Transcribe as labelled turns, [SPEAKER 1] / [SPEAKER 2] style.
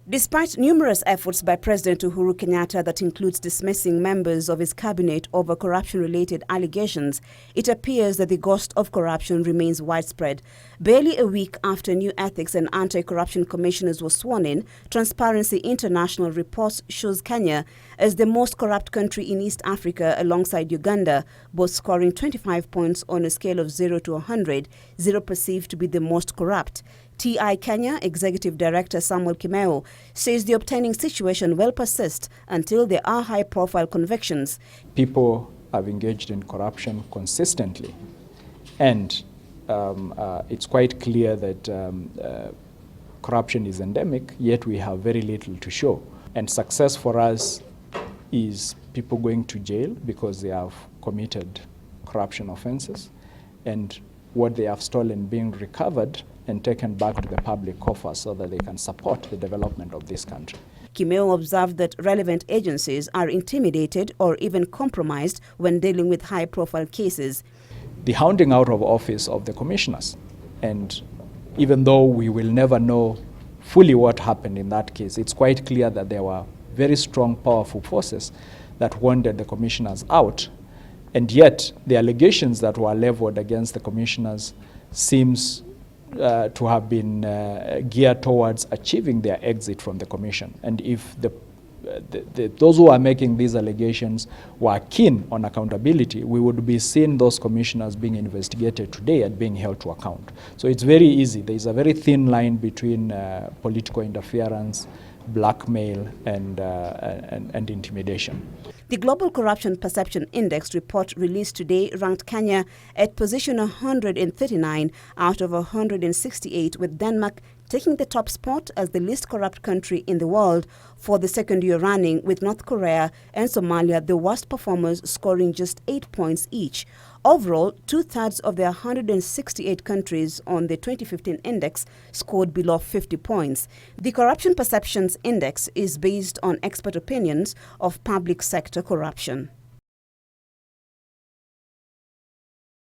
[SPEAKER 1] Despite numerous efforts by President Uhuru Kenyatta that includes dismissing members of his cabinet over corruption-related allegations, it appears that the ghost of corruption remains widespread. Barely a week after new ethics and anti-corruption commissioners were sworn in, Transparency International reports shows Kenya as the most corrupt country in East Africa alongside Uganda, both scoring 25 points on a scale of 0 to 100, 0 perceived to be the most corrupt. TIK Kenya Executive Director Samuel Kimeo says the obtaining situation will persist until there are high-profile convictions.
[SPEAKER 2] People have engaged in corruption consistently, and it's quite clear that corruption is endemic, yet we have very little to show. And success for us is people going to jail because they have committed corruption offenses, and what they have stolen being recovered and taken back to the public coffers so that they can support the development of this country.
[SPEAKER 1] Kimeo observed that relevant agencies are intimidated or even compromised when dealing with high-profile cases.
[SPEAKER 2] The hounding out of office of the commissioners, and even though we will never know fully what happened in that case, it's quite clear that there were very strong, powerful forces that wanted the commissioners out, and yet the allegations that were leveled against the commissioners seems to have been geared towards achieving their exit from the commission. And if those who are making these allegations were keen on accountability, we would be seeing those commissioners being investigated today and being held to account. So it's very easy. There is a very thin line between political interference, blackmail, and intimidation.
[SPEAKER 1] The Global Corruption Perception Index report released today ranked Kenya at position 139 out of 168, with Denmark taking the top spot as the least corrupt country in the world for the second year running, with North Korea and Somalia the worst performers, scoring just 8 points each. Overall, two-thirds of the 168 countries on the 2015 index scored below 50 points. The Corruption Perceptions Index is based on expert opinions of public sector corruption.